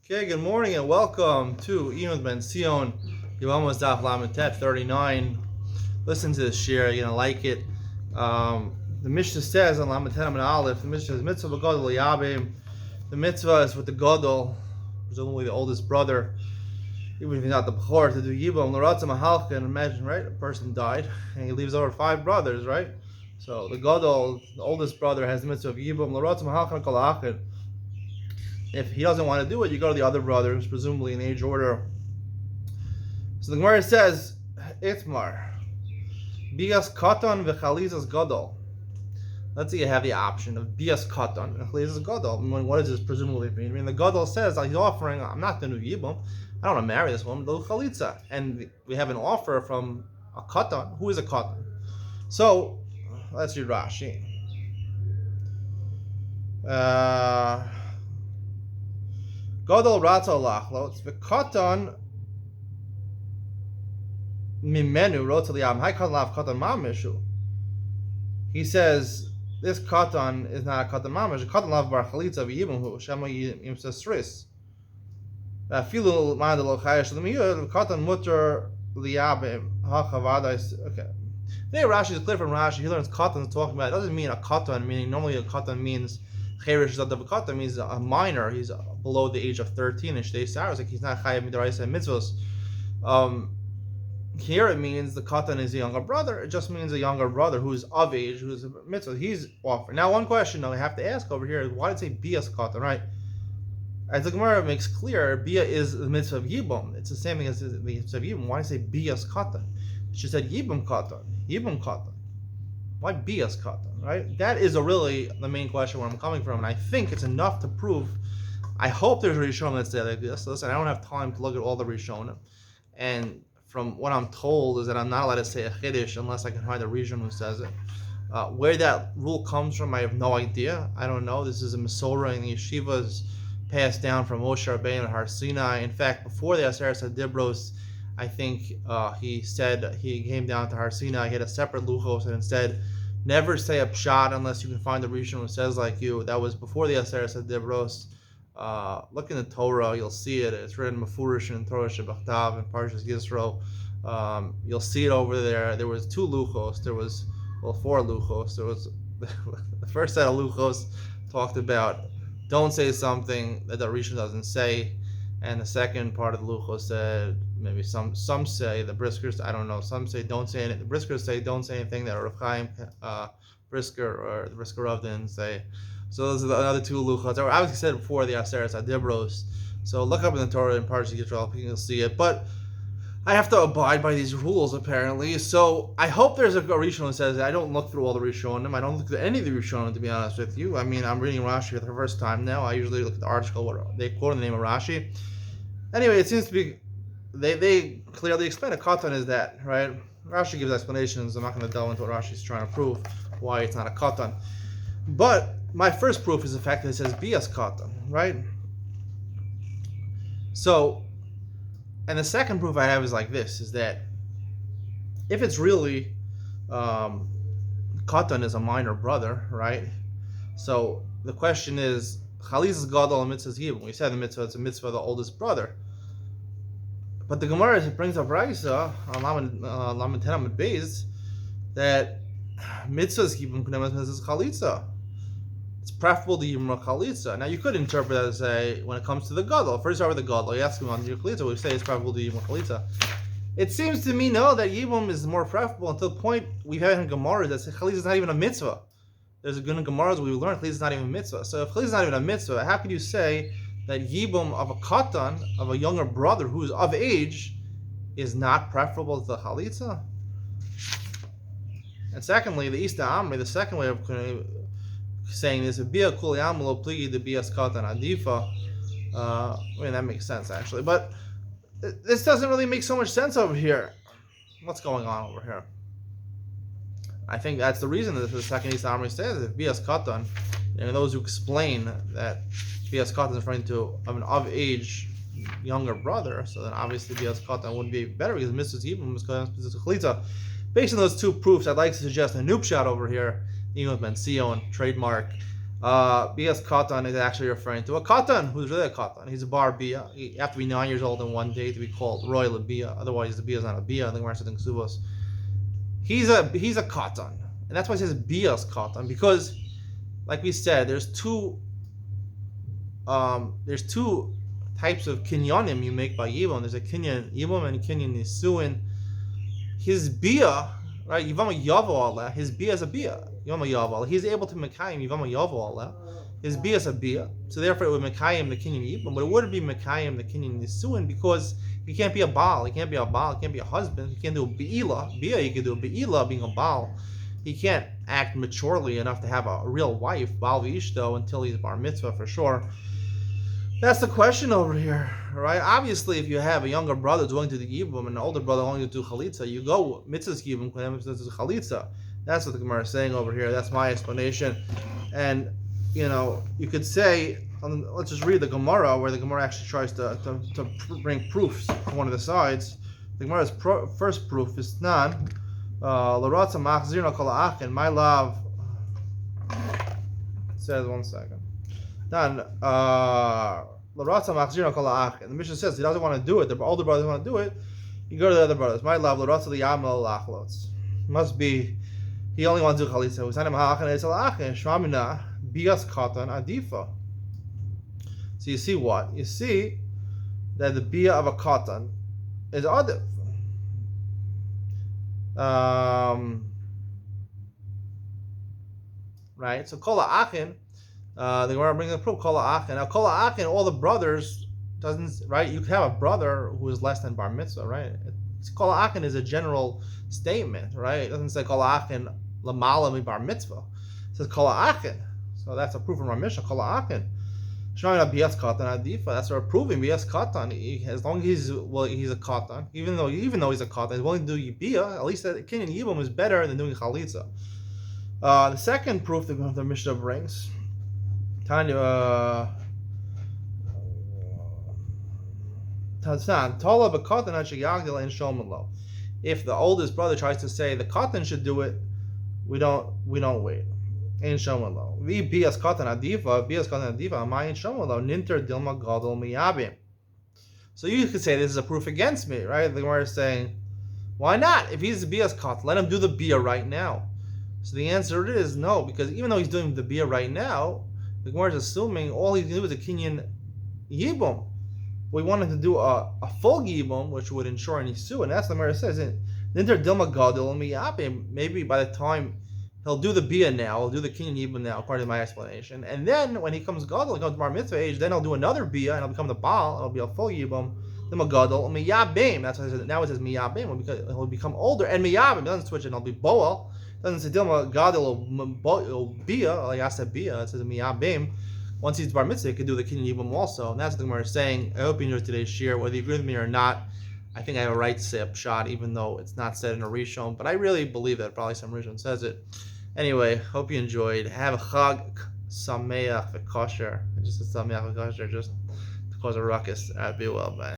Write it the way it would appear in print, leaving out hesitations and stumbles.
Okay, good morning and welcome to Iyun Benzion, Yevamos Daf Lamitet 39. Listen to this share, you're gonna like it. The Mishnah says on Lamitet and Aleph, the Mishnah says mitzvah b'gadol yabim. The mitzvah is with the gadol, presumably the oldest brother, even if he's not the bechor, to do yibam l'ratzah mahalka. And imagine, right? A person died and he leaves over 5 brothers, right? So the gadol, the oldest brother, has the mitzvah of yibam l'ratzah mahalka kol achad. If he doesn't want to do it, you go to the other brothers, presumably in age order. So the Gemara says, Itmar, bias katan v'chalizas gadol. Let's say you have the option of bias katan and chalizas gadol. What does this presumably mean? I mean, the gadol says he's offering, I'm not going to do yibum, I don't want to marry this woman, do chalitza. And we have an offer from a katan. Who is a katan? So, let's read Rashi. Gadol rata lachlo. V'katan mimenu rota liyam. Hai katan lav katan mamishu. He says this katan is not a katan mamish. A katan lav bar chalitza v'yibamhu shema yimsa sris. Afilu ma'ad lo chayesh l'miyud. Katan mutter liyabim hachavadais. Okay. Today Rashi is clear from Rashi. He learns katan is talking about. It doesn't mean a katan, meaning normally a katan means cherish zadavakata, means a minor. He's below the age of 13 and shtei saros, like he's not chayav midaraisa and mitzvos. Here it means the katan is a younger brother. It just means a younger brother who's of age, who's a mitzvah. He's offering. Now, one question though I have to ask over here is, why did it say bias katan, right? As the Gemara makes clear, bia is the mitzvah of yibum. It's the same thing as the mitzvah of yibum. Why did it say bias katan? She said yibum katan. Yibum katan. Why bias katan, right? That is really the main question where I'm coming from, and I think it's enough to prove. I hope there's a Rishonim that say like this. Listen, I don't have time to look at all the Rishonim, and from what I'm told is that I'm not allowed to say a Chiddush unless I can find a Rishon who says it. Where that rule comes from, I have no idea. I don't know. This is a Masorah in the yeshivas passed down from Moshe Rabbeinu and Har Sinai. In fact, before the Aseret Dibros, I think he said he came down to Har Sinai. He had a separate luchos and instead never say a pshat unless you can find the Rishon who says like you. That was before the Aseret Dibros. Look in the Torah, you'll see it. It's written Mefurish in Torah Shebachtav and Parshas Yisro. You'll see it over there. There was 2 luchos. There was 4 luchos. There was the first set of luchos talked about don't say something that the Rishon doesn't say, and the second part of the luchos said maybe some say the briskers. I don't know. Some say don't say anything. The briskers say don't say anything that Rav Chaim Brisker or the Brisker Rav didn't say. So those are the other 2 luchos. I obviously said before the Aseret Adibros. So look up in the Torah and Parshas Yisrael, you'll see it. But I have to abide by these rules apparently. So I hope there's a Rishon that says I don't look through all the Rishonim. I don't look at any of the Rishonim, to be honest with you. I mean, I'm reading Rashi for the first time now. I usually look at the article where they quote the name of Rashi. Anyway, it seems to be they clearly explain a katan is that, right? Rashi gives explanations. I'm not going to delve into what Rashi's trying to prove why it's not a katan. But my first proof is the fact that it says bias katan, right? So, and the second proof I have is like this, is that if it's really katan is a minor brother, right? So the question is, chalizas gadol and mitzvahs yibum. We said the mitzvah, it's a mitzvah of the oldest brother. But the Gemara brings up Raisa on Lamed Amud Beis that mitzvahs yibum k'nemas mitzvahs chalitza. It's preferable to yibum chalitza. Now you could interpret that as say when it comes to the gadol. First start with the gadol. You ask him on your chalitza. We say it's preferable to yibum chalitza. It seems to me no that yibum is more preferable until the point we've had in Gemara that chalitza is not even a mitzvah. There's a good in Gemaras where we learn chalitza is not even a mitzvah. So if chalitza is not even a mitzvah, how can you say that yibum of a katan, of a younger brother who's of age, is not preferable to the chalitza? And secondly, the Ista Amri, the second way of saying this, bia kuli amlo pligi the bias katan adifa. I mean, that makes sense actually, but this doesn't really make so much sense over here. What's going on over here? I think that's the reason that the second Ista Amri says if bias katan, those who explain that bias katan is referring to an of age younger brother, so then obviously bias katan would be better because mitzvahs yibum is chalitza. Based on those 2 proofs, I'd like to suggest a new pshat over here. Iyun Benzion, trademark. Bias katan is actually referring to a katan who's really a katan. He's a bar bia. You have to be 9 years old in one day to be called royal bia. Otherwise, the bia is not a bia. The Gemara said in Ksubos. He's a katan, and that's why it says bias katan, because, like we said, there's two types of kinyanim you make by Yevon. There's a kinyan Yevon and a kinyan Nisuin. His bia, right? Yevamo Yavo Allah. His bia is a bia. Yevamo Yavo Allah. He's able to mekayim Yevamo Yavo Allah. His bia is a bia. So therefore, it would mekayim the kinyan Yevon, but it wouldn't be mekayim the kinyan Nisuin, because he can't be a baal. He can't be a baal. He can't be a husband. He can't do a beila. Bia, he can do a beila, being a baal. He can't act maturely enough to have a real wife, baal v'ishto, until he's bar mitzvah for sure. That's the question over here, right? Obviously, if you have a younger brother going to the Yibum and an older brother going to do Chalitza, you go mitzvah's Yibum, mitzvah's Chalitza. That's what the Gemara is saying over here. That's my explanation. And, you could say, let's just read the Gemara, where the Gemara actually tries to bring proofs from one of the sides. The Gemara's first proof is Nan, L'ratza machzirna kol ha'achin, my love, it says, one second. Then, the Mishnah says he doesn't want to do it. The older brothers want to do it. You go to the other brothers. My love, must be he only wants to do chalitza. So you see what? You see that the bia of a katan is adif. Right. So kol ha'achin. The Gemara brings a proof, Kol ha'achin. Now, Kol ha'achin, all the brothers, right? You could have a brother who is less than bar mitzvah, right? Kol ha'achin is a general statement, right? It doesn't say Kol ha'achin lamala mi bar mitzvah. It says Kol ha'achin. So that's a proof from our Mishnah, Kol ha'achin. Showing a bias katan adifa. That's what we're proving, bias katan. As long as he's a katan, even though he's a katan, he's willing to do bia. At least that kinyan yibum is better than doing chalitza. The second proof that the Mishnah brings. Tanya, if the oldest brother tries to say the katan should do it, we don't wait. Ein shomalo. Vi bias katan adiva, amayin shomalo. Ninter dilma gadol miyabim. So you could say this is a proof against me, right? The Gemara is saying, why not? If he's the bias katan, let him do the bia right now. So the answer is no, because even though he's doing the bia right now, the Gemara is assuming all he can do is a kinyan yibum. We wanted to do a full yibum, which would ensure an isu, and that's the Gemara says. Maybe by the time he'll do the bia now, he'll do the kinyan yibum now, according to my explanation, and then when he comes gadol, he comes bar mitzvah age, then he'll do another bia, and he'll become the baal, and it'll be a full yibum. Then gadol miyabim. That's why now it says miyabim. He'll become older, and miyabim. It doesn't switch, and he'll be boel. Doesn't say Dilma Gadol or Bia, like I said Bia, it says Miyabim. Once he's bar mitzvah, he can do the kinyan yibum also. And that's what the Gemara is saying. I hope you enjoyed today's shir. Whether you agree with me or not, I think I have a right to say a pshat, even though it's not said in a rishon. But I really believe that probably some rishon says it. Anyway, hope you enjoyed. Have a chag sameach v'kosher. Just a sameach v'kosher, just to cause a ruckus. Be well, bye.